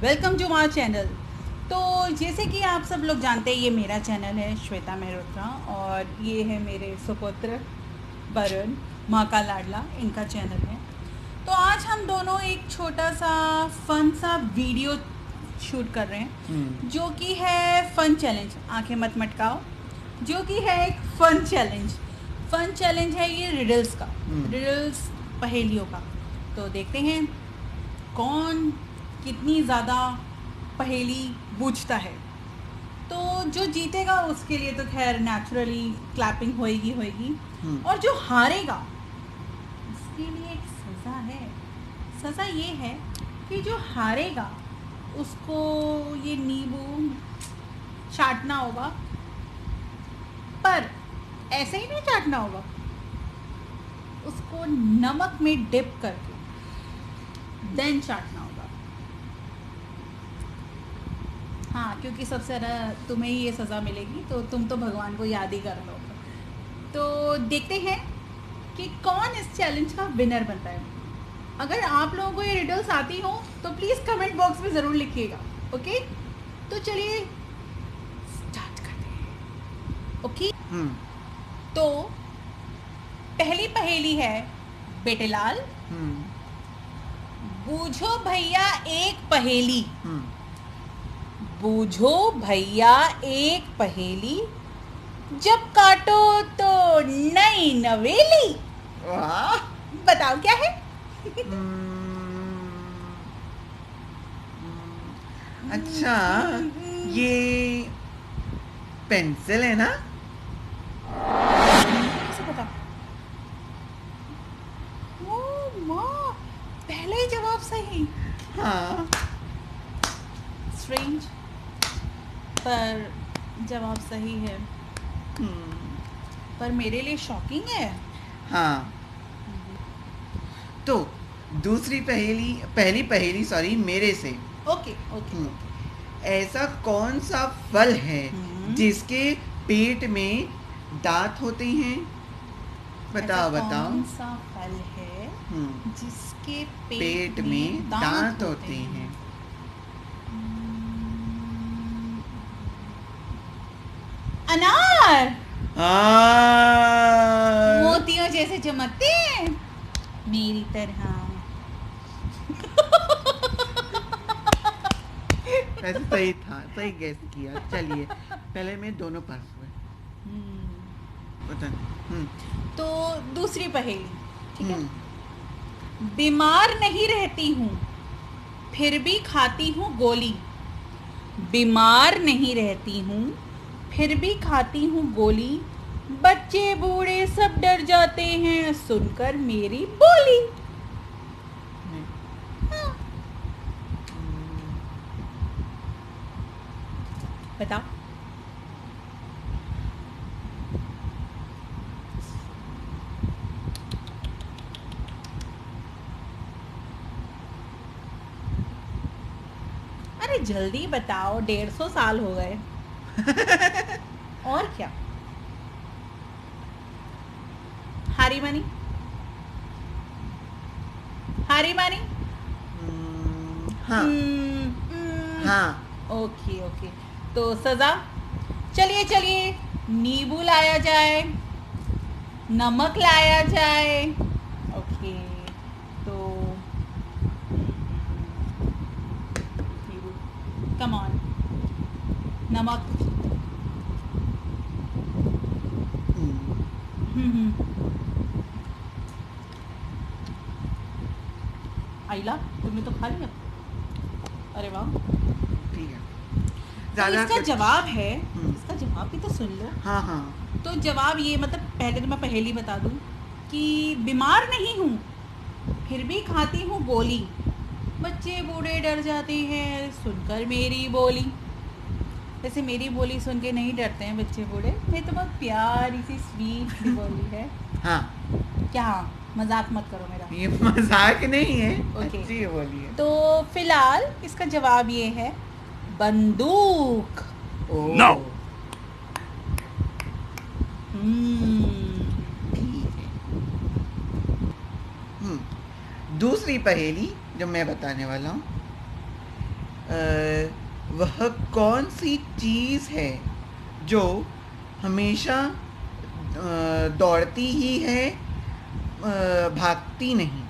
Welcome to my channel. तो जैसे कि आप सब लोग जानते हैं, ये मेरा चैनल है श्वेता मेहरोत्रा, और ये है मेरे सुपुत्र वरुण, माँ का लाडला, इनका चैनल है। तो आज हम दोनों एक छोटा सा फन सा वीडियो शूट कर रहे हैं, जो कि है फन चैलेंज। आंखें मत मटकाओ। जो कि है एक फन चैलेंज है ये रिडल्स का, रिडल्स पहेलियों का। तो देखते हैं कौन कितनी ज़्यादा पहेली बूझता है। तो जो जीतेगा उसके लिए तो खैर नेचुरली क्लैपिंग होएगी। और जो हारेगा उसके लिए एक सज़ा है। सज़ा ये है कि जो हारेगा उसको ये नींबू चाटना होगा, पर ऐसे ही नहीं चाटना होगा, उसको नमक में डिप करके देन चाटना होगा। हाँ, क्योंकि सबसे ज़्यादा तुम्हें ही ये सज़ा मिलेगी, तो तुम तो भगवान को याद ही कर लो। तो देखते हैं कि कौन इस चैलेंज का विनर बनता है। अगर आप लोगों को ये रिडल्स आती हो तो प्लीज़ कमेंट बॉक्स में ज़रूर लिखिएगा। ओके, तो चलिए स्टार्ट करते हैं। ओके, तो पहली पहेली है, बेटेलाल बूझो भैया एक पहेली। बूझो भैया एक पहेली, जब काटो तो नई नवेली। वाह। बताओ क्या है? अच्छा, ये पेंसिल है ना? कैसे पता? ओ माँ, पहले ही जवाब सही। हाँ। स्ट्रेंज, पर जवाब सही है। पर मेरे लिए शॉकिंग है। हाँ, तो दूसरी पहली पहेली सॉरी मेरे से। Okay okay okay. ऐसा कौन सा फल है जिसके पेट में दांत होते हैं? बताओ बताओ। कौन सा फल है जिसके पेट में दांत होते हैं? अनार। हाँ। मोतियों जैसे चमकते हैं मेरी तरह। वैसे सही था, सही गेस किया। चलिए, पहले में दोनों पास हुए। पता नहीं। तो दूसरी पहेली, ठीक है। बीमार नहीं रहती हूँ फिर भी खाती हूँ गोली। बीमार नहीं रहती हूँ फिर भी खाती हूँ गोली। बच्चे बूढ़े सब डर जाते हैं सुनकर मेरी बोली। हाँ। बताओ। अरे जल्दी बताओ, 150 साल हो गए। और क्या? हारी मानी, हारी मानी। हाँ। हाँ। ओके ओके, तो सजा, चलिए चलिए, नींबू लाया जाए, नमक लाया जाए। ओके, तो नींबू, कम ऑन, नमक। आइला, तुमने तो खा लिया। अरे वाह, ठीक है। तो इसका जवाब है, हम्म। इसका जवाब भी तो सुन लो। हाँ हाँ। तो जवाब ये, मतलब पहले तो मैं पहेली बता दूं कि बीमार नहीं हूँ फिर भी खाती हूँ गोली। बच्चे बूढ़े डर जाते हैं सुनकर मेरी बोली। वैसे मेरी बोली सुन के नहीं डरते हैं बच्चे बूढ़े, ये तो बहुत प्यारी सी स्वीट सी बोली है। हाँ, क्या मजाक मत करो मेरा। ये मजाक नहीं है। ओके। अच्छी बोली है। तो फिलहाल इसका जवाब ये है, बंदूक। नो। ठीक है। दूसरी पहेली जो मैं बताने वाला हूँ, वह कौन सी चीज है जो हमेशा दौड़ती ही है, भागती नहीं?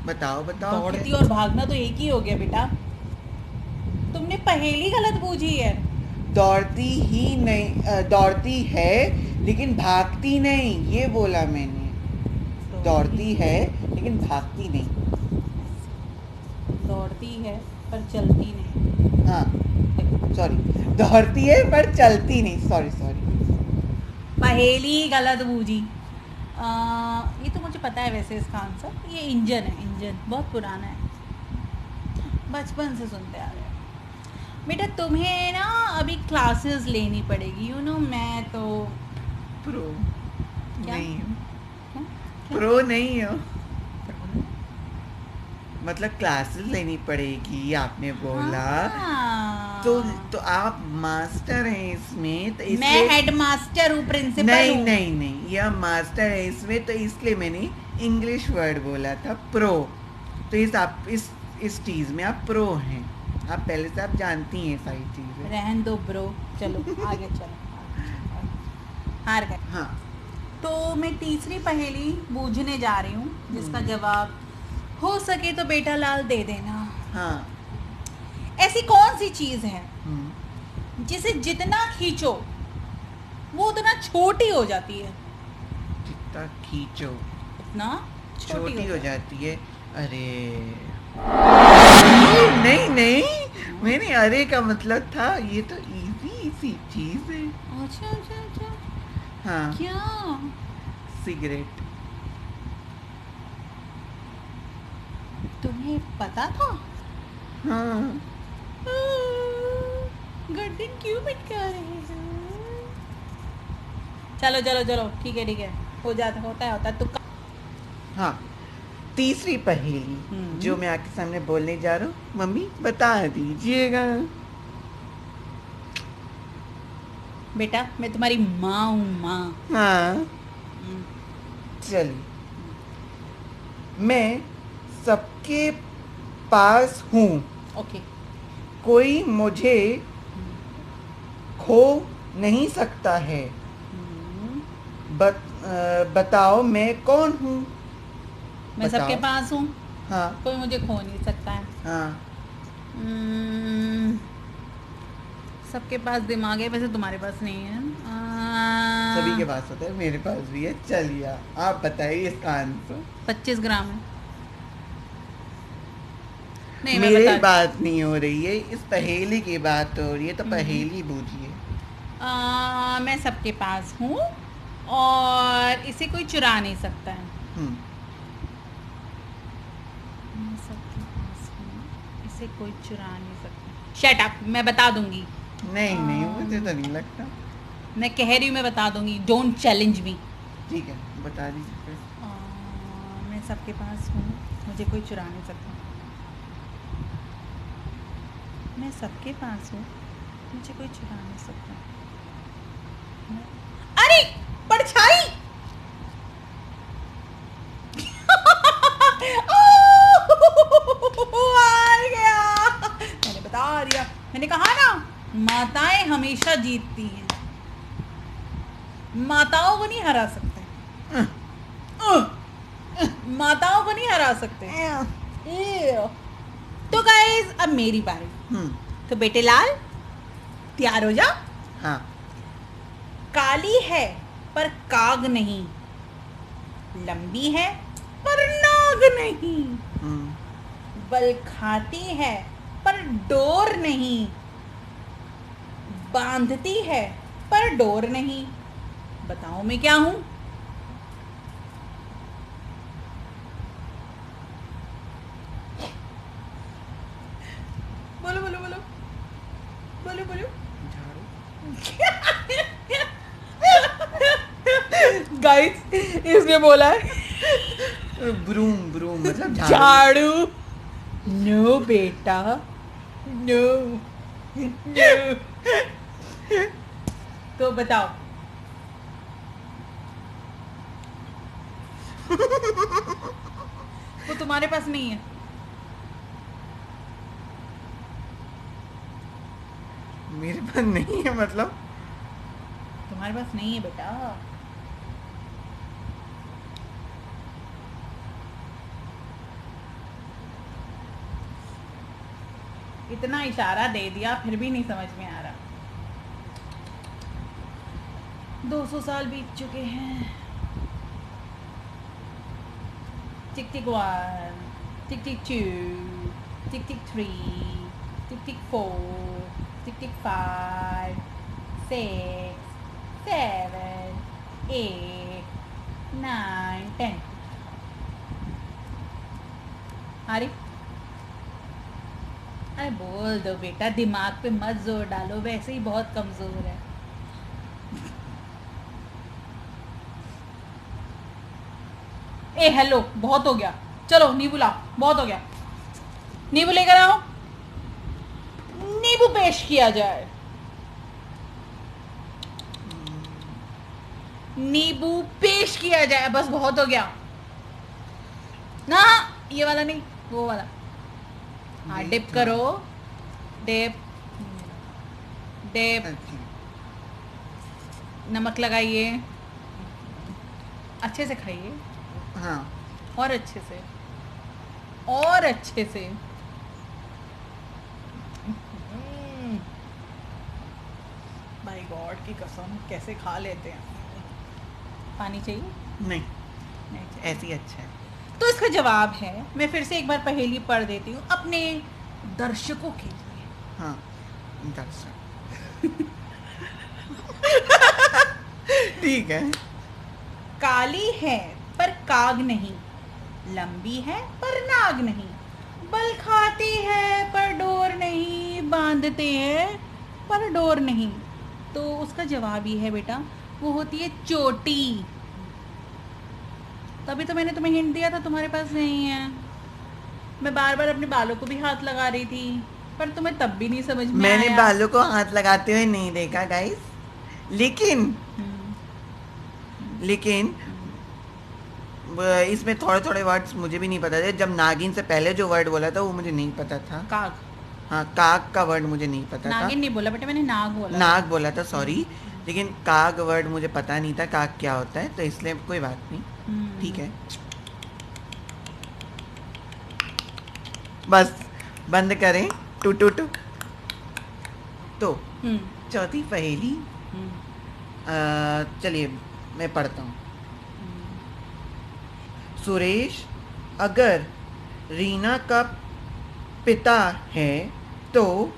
बताओ बताओ दौड़ती क्या? और भागना तो एक ही हो गया बेटा। तुमने पहेली गलत बूझी है। दौड़ती ही नहीं, दौड़ती है लेकिन भागती नहीं, ये बोला मैंने। दौड़ती है लेकिन भागती नहीं। दौड़ती है पर चलती नहीं। हाँ, सॉरी, दौड़ती है पर चलती नहीं, सॉरी सॉरी। पहेली गलत बूझी। ये तो मुझे पता है वैसे इसका आंसर। ये इंजन है, इंजन बहुत पुराना है, बचपन से सुनते आ रहे हैं। बेटा तुम्हें ना अभी क्लासेस लेनी पड़ेगी, यू नो। मैं तो प्रो क्या नहीं हूँ, क्या प्रो नहीं हो, मतलब क्लासेस लेनी पड़ेगी आपने बोला। हाँ। तो आप मास्टर हैं इसमें, तो मैं इसलिए। हेड मास्टर हूँ, प्रिंसिपल नहीं हूँ। नहीं नहीं, यह मास्टर है इसमें, तो इसलिए मैंने इंग्लिश वर्ड बोला था, प्रो। तो इस चीज में आप प्रो हैं, आप पहले से आप जानती हैं सारी चीजें। रहन दो ब्रो, चलो आगे चलो। हार गए। हाँ। तो मैं तीसरी पहेली बूझने जा रही हूँ, जिसका जवाब हो सके तो बेटा लाल दे देना। हाँ। ऐसी कौन सी चीज है हम्म, जिसे जितना खींचो वो उतना छोटी हो जाती है? जितना खींचो उतना छोटी हो जाती है। अरे नहीं नहीं, मैंने अरे का मतलब था, ये तो इजी सी चीज है। अच्छा अच्छा अच्छा। हाँ, क्या? सिगरेट। तुम्हें पता था? हाँ। गर्दन क्यों मटका रहे हो? चलो चलो चलो, ठीक है, हो जाता, होता है तुक्का। हाँ, तीसरी पहेली जो मैं आपके सामने बोलने जा रहा हूँ, मम्मी बता दीजिएगा। बेटा मैं तुम्हारी माँ हूँ, माँ। हाँ, चलिए। मैं सबके पास हूँ, ओके। कोई मुझे खो नहीं सकता है, बताओ मैं कौन हूँ? मैं सबके बताओ। पास हूँ, हाँ कोई मुझे खो नहीं सकता है। हाँ। हम्म, सबके पास दिमाग है, वैसे तुम्हारे पास नहीं है। सभी के पास होता है, मेरे पास भी है। चलिए आप बताइए इसका आंसर। 25 ग्राम है। नहीं, मैं मेरी बता। बात नहीं हो रही है, इस पहेली की बात हो रही है, तो पहेली बूझिए। मैं सबके पास हूँ और इसे कोई चुरा नहीं सकता है। हम्म, मैं सबके पास हूँ, इसे कोई चुरा नहीं सकता। शट अप, मैं बता दूंगी। नहीं नहीं, मुझे तो नहीं लगता। मैं कह रही हूँ, मैं बता दूंगी, डोंट चैलेंज मी। ठीक है, बता दीजिए फिर। मैं सबके पास हूँ, मुझे कोई चुरा नहीं सकता। मैं सबके पास हूँ, मुझे कोई चुरा नहीं सकता। अरे परछाई! आ गया। मैंने बता दिया, मैंने कहा ना, माताएं हमेशा जीतती हैं, माताओं को नहीं हरा सकते, माताओं को नहीं हरा सकते। तो गाइस अब मेरी बारी। तो बेटे लाल तैयार हो जा। हाँ। काली है पर काग नहीं, लंबी है पर नाग नहीं, बल खाती है पर डोर नहीं, बांधती है पर डोर नहीं, बताओ मैं क्या हूं? बोलो बोलो बोलो बोलो बोलो। गाइस इसने बोला है ब्रूम ब्रूम मतलब झाड़ू। नो बेटा, नो नो। तो बताओ। वो तुम्हारे पास नहीं है। मेरे पास नहीं है मतलब। तुम्हारे पास नहीं है बेटा। इतना इशारा दे दिया फिर भी नहीं समझ में आ रहा। 200 साल बीत चुके हैं। टिक टिक 1, टिक टिक 2, टिक टिक 3, टिक टिक 4, टिक टिक 5, 6, 7, 8, 9, 10। अरे अरे बोल दो बेटा, दिमाग पे मत जोर डालो, वैसे ही बहुत कमजोर है। ए हेलो, बहुत हो गया, चलो नींबू लाओ, बहुत हो गया। नींबू लेकर आओ, नींबू पेश किया जाए। नींबू पेश किया जाए, बस बहुत हो गया ना। ये वाला नहीं, वो वाला। हाँ यही डिप था। करो, डिप डिप। अच्छा, नमक लगाइए, अच्छे से खाइए, हाँ और अच्छे से, और अच्छे से। भाई गॉड की कसम, कैसे खा लेते हैं। पानी चाहिए? नहीं, नहीं चाहिए। ऐसे ही अच्छा है। तो इसका जवाब है, मैं फिर से एक बार पहेली पढ़ देती हूँ अपने दर्शकों के लिए। हाँ दर्शक ठीक है। काली है पर काग नहीं, लंबी है पर नाग नहीं, बल खाती है पर डोर नहीं, बांधते हैं पर डोर नहीं। तो उसका जवाब ये है बेटा, वो होती है चोटी। तभी तो मैंने तुम्हें हिंट दिया था, तुम्हारे पास नहीं है। मैं बार बार अपने बालों को भी हाथ लगा रही थी, पर तुम्हें तब भी नहीं समझ में मैंने आया। बालों को हाथ लगाते हुए नहीं देखा गाइस, लेकिन हम्म, लेकिन इसमें थोड़े थोड़े वर्ड्स मुझे भी नहीं पता थे। जब नागिन से पहले जो वर्ड बोला था वो मुझे नहीं पता था। काग। हाँ, काग का वर्ड मुझे नहीं पता था। नागिन नहीं बोला बेटा, मैंने नाग बोला। नाग बोला था, सॉरी। लेकिन काग वर्ड मुझे पता नहीं था काग क्या होता है, तो इसलिए कोई बात नहीं, ठीक है। बस बंद करें टू टू टू। तो हम्म, चौथी पहेली, हम्म, चलिए मैं पढ़ता हूँ। हम्म। सुरेश अगर रीना का पिता है तो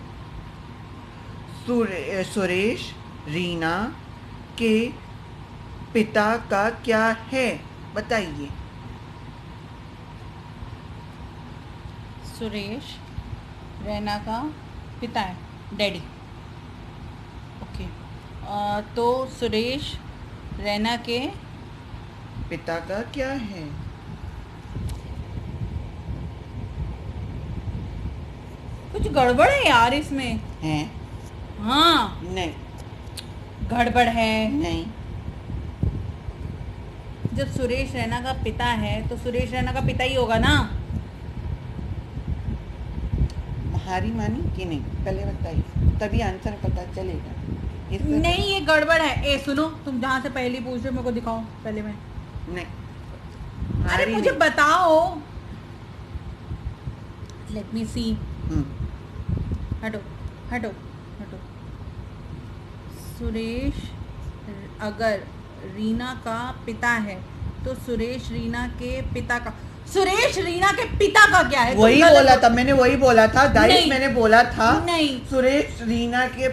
सुरेश रीना के पिता का क्या है, बताइए। सुरेश रैना का पिता है, डैडी। ओके। तो सुरेश रैना के पिता का क्या है? कुछ गड़बड़ है यार इसमें। हैं? हाँ नहीं गड़बड़ है। नहीं, जब सुरेश रैना का पिता है तो सुरेश रैना का पिता ही होगा ना। हारी मानी कि नहीं, पहले बताइए, तभी आंसर पता चलेगा। इससे नहीं ये गड़बड़ है। ए सुनो, तुम जहाँ से पहली पूछ रहे हो मेरे को दिखाओ पहले। मैं नहीं, अरे हारी मुझे नहीं। बताओ। लेट मी सी। हम्म, हटो हटो हटो। सुरेश अगर रीना का पिता है तो सुरेश रीना के पिता का, सुरेश रीना के पिता का क्या है? वही तुम गलत बोला हो- था मैंने, वही बोला था गाइस, नहीं। मैंने बोला था नहीं। सुरेश रीना के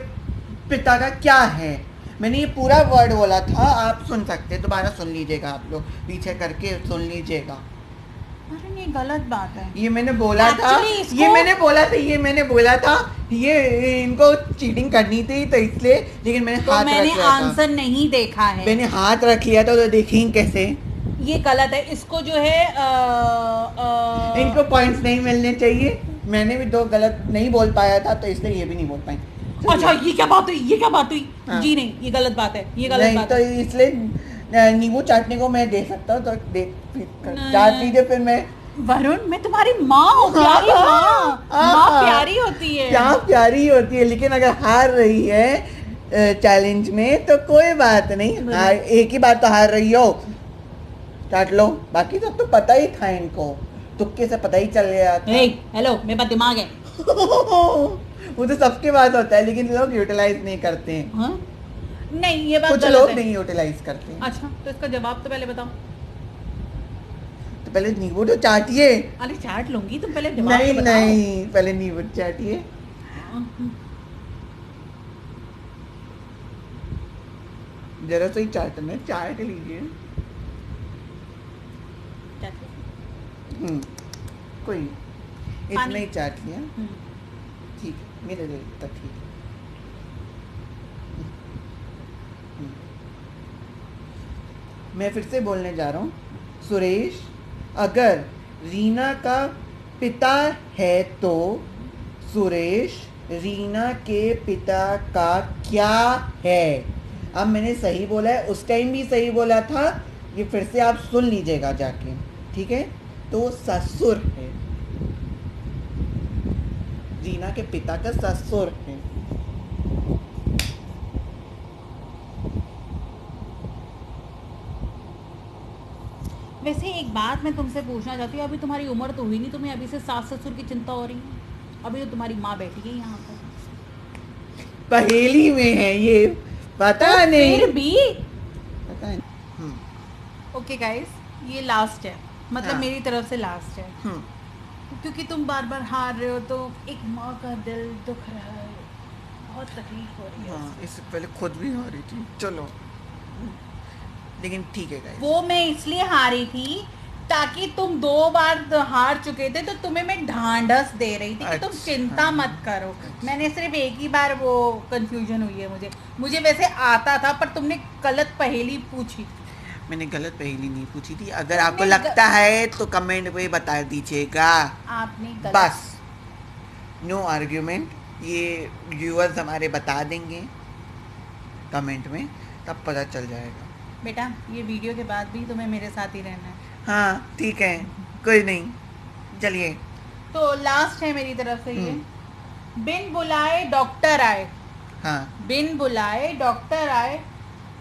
पिता का क्या है, मैंने ये पूरा वर्ड बोला था। आप सुन सकते, दोबारा सुन लीजिएगा, आप लोग पीछे करके सुन लीजिएगा। अरे ये गलत बात है। ये मैंने बोला था, Actually इसको- ये मैंने बोला था, ये मैंने बोला था, ये इनको चीटिंग करनी थी तो इसलिए, लेकिन मैंने तो हाथ मैंने रख लिया था। आंसर नहीं देखा है। मैंने हाथ रख लिया था तो देखें कैसे। ये गलत है। इसको जो है इनको पॉइंट्स नहीं मिलने चाहिए। मैंने भी दो गलत नहीं बोल पाया था तो इसलिए ये भी नहीं बोल पाए। अच्छा ये क्या बात हुई, ये क्या बात हुई? हाँ। जी नहीं, ये गलत बात है, ये गलत नहीं बात तो है। इसलिए नींबू चाटने को मैं दे सकता हूँ, तो नहीं। चाट लीजिए फिर मैं। वरुण मैं तुम्हारी माँ हूँ, प्यारी माँ। माँ प्यारी होती है। क्या प्यारी होती है, लेकिन अगर हार रही है चैलेंज में तो कोई बात नहीं, एक ही बार तो हार रही हो, काट लो, बाकी सब तो पता ही था इनको, तुक्के से पता ही चल गया था। हेलो, मेरे पास दिमाग है। वो तो सबके पास होता है, लेकिन लोग यूटिलाइज नहीं करते हैं। हाँ? नहीं, ये बात कुछ गलत लोग है। नहीं यूटिलाइज करते हैं। अच्छा, तो इसका जवाब तो पहले बताओ। तो पहले नींबू तो चाटिए। अरे चाट लूंगी, तुम पहले जवाब नहीं तो बताओ। नहीं, पहले नींबू चाटिए। जरा सा ही चाटना, चाट लीजिए। कोई नहीं, इतना पानी। ही चाट लिया, ठीक है, मेरे लिए तो ठीक है। मैं फिर से बोलने जा रहा हूँ, सुरेश अगर रीना का पिता है तो सुरेश रीना के पिता का क्या है? अब मैंने सही बोला है, उस टाइम भी सही बोला था, ये फिर से आप सुन लीजिएगा जाके, ठीक है? तो ससुर है, रीना के पिता का ससुर है। वैसे एक बात मैं तुमसे पूछना चाहती हूँ, अभी तुम्हारी उम्र तो हुई नहीं, तुम्हें अभी से सास ससुर की चिंता हो रही है? अभी तो तुम्हारी माँ बैठी है यहाँ पर। पहेली में है ये, पता तो नहीं, फिर भी पता नहीं। ओके गाइस, ये लास्ट है, मतलब हाँ। मेरी तरफ से लास्ट है, क्योंकि तुम बार बार हार रहे हो तो एक माँ का दिल दुख रहा है, बहुत तकलीफ हो रही है। हाँ, इससे पहले खुद भी हारी थी, चलो, लेकिन ठीक है गाइस। वो मैं इसलिए हारी थी ताकि तुम 2 बार हार चुके थे, तो तुम्हें मैं ढांढस दे रही थी कि तुम अच्छा। चिंता मत करो। मैंने सिर्फ एक ही बार वो कंफ्यूजन हुई है मुझे वैसे आता था, पर तुमने गलत पहेली पूछी। मैंने गलत पहेली नहीं पूछी थी, अगर तुमने आपको लगता है तो कमेंट में बता दीजिएगा। आपने गलत। बस, नो आर्ग्यूमेंट, ये व्यूअर्स हमारे बता देंगे कमेंट में, तब पता चल जाएगा। बेटा, ये वीडियो के बाद भी तुम्हें मेरे साथ ही रहना है। हाँ ठीक है, कोई नहीं, चलिए। तो लास्ट है मेरी तरफ से ये, बिन बुलाए डॉक्टर आए, हाँ। बिन बुलाए डॉक्टर आए,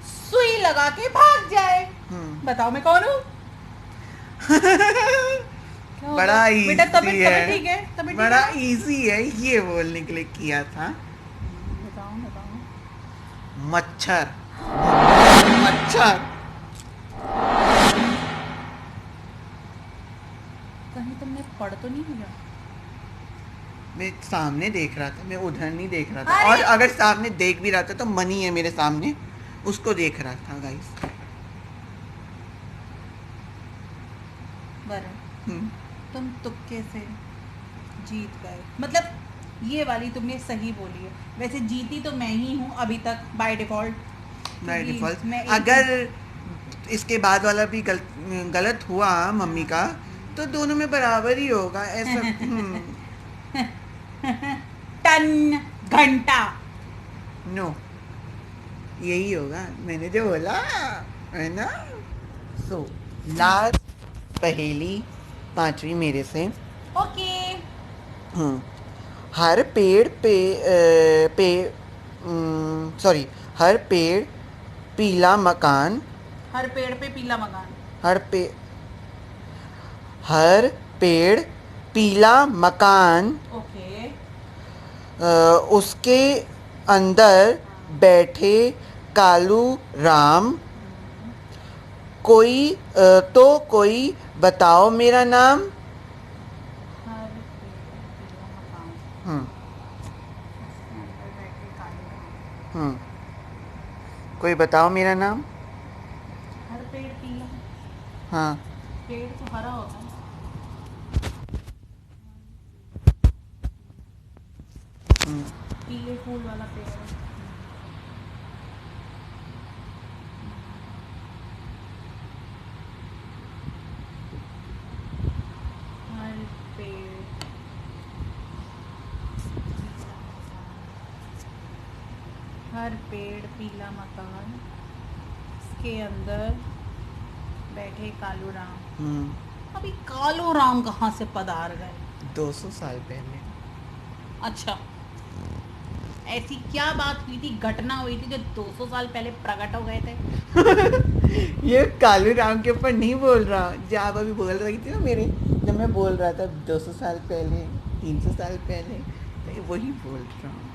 सुई लगा के भाग जाए, बताओ मैं कौन हूँ? क्या बड़ा होगा? इजी बेटा तबीयत है, ठीक है, तबीयत ठीक बड़ा है? इजी है, ये बोलने के लिए किया था। बताओ बताओ। मच्छर, मच्छर। कहीं तुमने पढ़ तो नहीं लिया? मैं सामने देख रहा था, मैं उधर नहीं देख रहा था, अरे! और अगर सामने देख भी रहा था तो मनी है मेरे सामने, उसको देख रहा था गाइस। वरुण, तुम तुक्के से जीत गए, मतलब ये वाली तुमने सही बोली है। वैसे जीती तो मैं ही हूँ अभी तक बाय डिफॉल्ट। बाय डिफॉल्ट, अगर इसके बाद वाला भी गलत हुआ मम्मी का, तो दोनों में बराबर ही होगा ऐसा। टन घंटा। नो, यही होगा, मैंने जो बोला है ना। सो लास्ट पहेली, 5वीं मेरे से। ओके। हर पेड़ पे सॉरी, हर पेड़ पीला मकान, हर पेड़ पे पीला मकान। हर पेड़ पीला मकान, ओके। उसके अंदर बैठे कालू राम, कोई तो कोई बताओ मेरा नाम। हर पेड़ पीला मकान, उसके अंदर बैठे काले राम। कोई बताओ मेरा नाम। हर पेड़ पीला, हाँ, पेड़ तो हरा होता है। पीले फूल वाला पेड़ है। हर पेड़, हर पेड़ पीला मकान, इसके अंदर बैठे कालू राम। अभी कालू राम कहाँ से पधार गए? 200 साल पहले। अच्छा, ऐसी क्या बात हुई थी, घटना हुई थी जो 200 साल पहले प्रकट हो गए थे? ये कालू राम के ऊपर नहीं बोल रहा हूँ, जो आप अभी बोल रही थी ना मेरे, जब मैं बोल रहा था 200 साल पहले, 300 साल पहले, तो वही बोल रहा हूँ।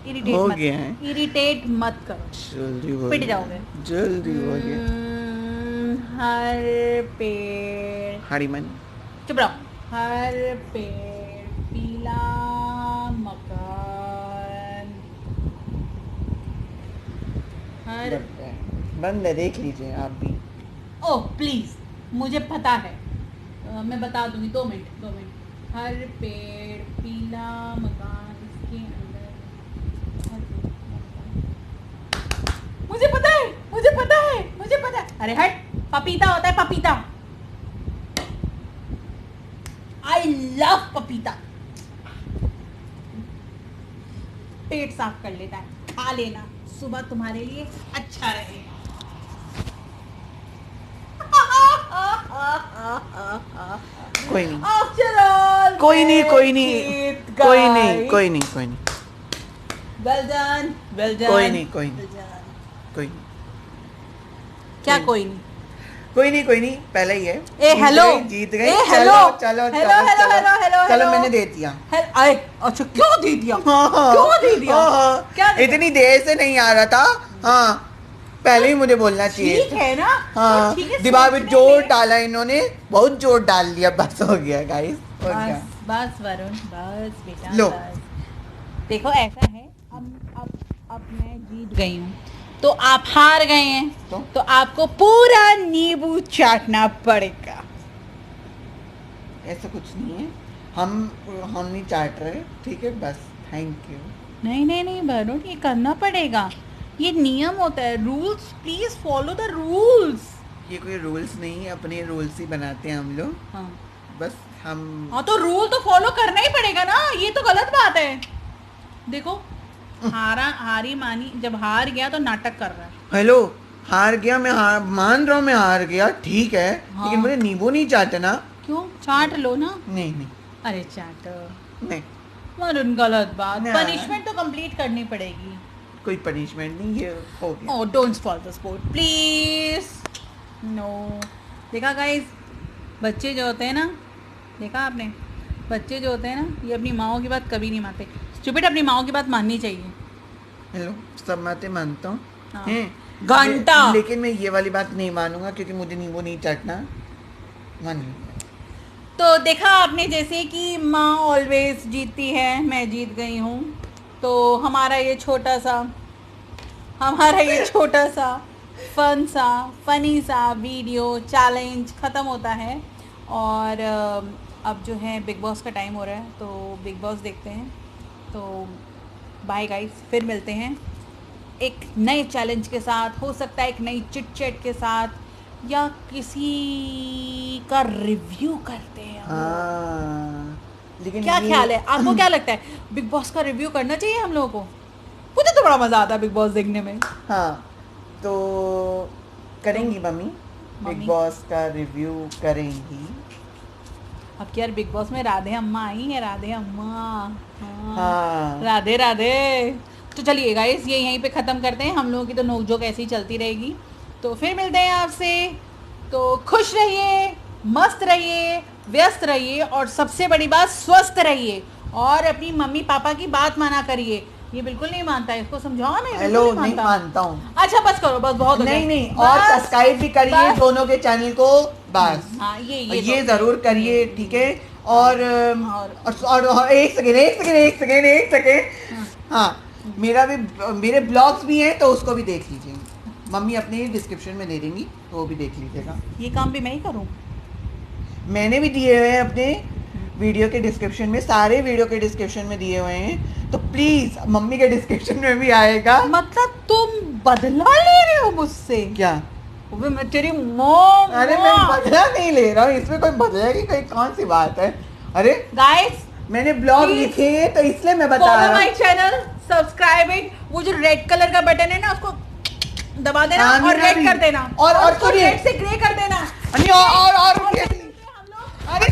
इरिटेट हो मत गया है। इरिटेट मत करो, जल्दी हो पिट गया। जाओगे। जल्दी हो गया। हर पेड़, हरिमन। चुप रहो। हर पेड़ पीला मकान, हर बंद है, देख लीजिए आप भी। ओह प्लीज, मुझे पता है, मैं बता दूंगी। 2 मिनट 2 मिनट। हर पेड़ पीला मकान, इसके अंदर हर पेड़ पीला मकान। मुझे पता है, मुझे पता है, मुझे पता है। अरे हट, पपीता होता है, पपीता। आई लव पपीता। पेट साफ कर लेता है, खा लेना, सुबह तुम्हारे लिए अच्छा रहेगा। कोई नहीं, After all, कोई नहीं, कोई नहीं, cute कोई guy. नहीं, कोई नहीं, कोई नहीं, Well done, well done. कोई नहीं, कोई नहीं, well done. कोई नहीं, क्या कोई कोई नहीं? कोई नहीं, कोई नहीं, पहले ही है। ए हेलो, जीत गई। ए चलो हेलो, चलो हेलो चलो हेलो चलो हेलो हेलो चलो, हेलो। मैंने दे दिया। आए, अच्छा क्यों दे दिया? हाँ, क्यों दे दिया? हाँ, क्या दे दिया? इतनी देर से नहीं आ रहा था। हाँ, पहले ही मुझे बोलना चाहिए ठीक था। है ना? हाँ, तो ठीक है, दिमाग में सोचने जोर में। डाला इन्होंने, बहुत जोर डाल दिया, बस हो गया गाइस। हो गया। बस बस वरुण, बस बेटा, लो। बस। देखो ऐसा है, अब मैं जीत गई हूँ, तो आप हार गए हैं, तो आपको पूरा नींबू चाटना पड़ेगा। ऐसा कुछ नहीं है, हम नहीं चाट रहे, ठीक है, बस। Thank you. नहीं नहीं नहीं वरुण, ये करना पड़ेगा, ये नियम होता है, rules, please follow the rules. ये कोई रूल्स नहीं है, अपने रूल्स ही बनाते हैं हम लोग, हाँ बस हम। हाँ, तो रूल तो फॉलो करना ही पड़ेगा ना, ये तो गलत बात है। देखो, हारी मानी, जब हार गया तो नाटक कर रहा है। हेलो, हार गया मैं, मान रहा हूँ मैं हार गया, ठीक है, हाँ। लेकिन मुझे नींबू नहीं चाटना। क्यों? चाट लो ना। नहीं नहीं अरे चाटो नहीं, वरुण, गलत बात, ना। पनिशमेंट तो कंप्लीट करनी पड़ेगी। कोई पनिशमेंट नहीं, ये हो गया। Oh don't spoil the sport please. No, देखा गाइस, बच्चे जो होते हैं ना, देखा आपने, बच्चे जो होते हैं ना, ये अपनी माओ की बात कभी नहीं मानते। स्टूपिड, अपनी माओ की बात माननी चाहिए। हेलो, सब बातें मानता हूँ, हाँ। हैं? घंटा। लेकिन मैं ये वाली बात नहीं मानूंगा, क्योंकि मुझे नींबू नहीं चाटना। मान लो। तो देखा आपने, जैसे कि माँ ऑलवेज जीतती है, मैं जीत गई हूँ, तो हमारा ये छोटा सा फनी सा वीडियो चैलेंज ख़त्म होता है। और अब जो है बिग बॉस का टाइम हो रहा है, तो बिग बॉस देखते हैं। तो बाय गाइस, फिर मिलते हैं एक नए चैलेंज के साथ, हो सकता है एक नई चिट चैट के साथ, या किसी का रिव्यू करते हैं हम लोग। हाँ, लेकिन क्या ख्याल है आपको? क्या लगता है बिग बॉस का रिव्यू करना चाहिए हम लोगों को? मुझे तो बड़ा मजा आता है बिग बॉस देखने में। हाँ, तो करेंगी मम्मी, बिग बॉस का रिव्यू करेंगी। अब क्या यार, बिग बॉस में राधे अम्मा आई है, राधे अम्मा। हाँ। राधे राधे। तो चलिए गाइस, ये यहीं पे ख़त्म करते हैं, हम लोगों की तो नोकझोंक ऐसे ही चलती रहेगी। तो फिर मिलते हैं आपसे, तो खुश रहिए, मस्त रहिए, व्यस्त रहिए, और सबसे बड़ी बात, स्वस्थ रहिए, और अपनी मम्मी पापा की बात माना करिए। ये बिल्कुल नहीं मानता है, इसको समझाओ ना। हेलो, नहीं मानता हूँ। अच्छा बस करो, बस बहुत हो गया। नहीं नहीं, और बस, सब्सक्राइब भी करिए बस। दोनों के चैनल को, बस। हाँ, ये ये तो- जरूर करिए, ठीक है। और और एक सेकेंड। हाँ, मेरे ब्लॉग्स भी हैं, तो उसको भी देख लीजिए। मम्मी अपने डिस्क्रिप्शन में दे देंगी, तो वो भी देख लीजिएगा। ये काम भी मैं ही करूँ? मैंने भी दिए हुए हैं अपने वीडियो के डिस्क्रिप्शन में, सारे वीडियो के डिस्क्रिप्शन में दिए हुए हैं, तो प्लीज मम्मी के डिस्क्रिप्शन में भी आएगा। मतलब तुम बदला ले रहे हो मुझसे? क्या? वो मैं तेरी मॉम। अरे मैं बदला नहीं ले रहा हूँ, इसमें कोई बदला की कोई कौन सी बात है? अरे गाइस, मैंने ब्लॉग Please, लिखे हैं, तो इसलिए मैं बता फॉलो रहा माय हूँ। Channel, subscribe it. वो जो रेड कलर का बटन है ना, उसको दबा देना, हाँ, और मेरा रेड भी। कर देना, और उसको सुनिए। रेड से ग्रे कर देना। नहीं, और हम लोग अरे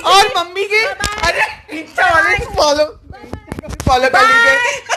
और मम्मी के, अरे इंस्टा वाले फॉलो कर लीजिए।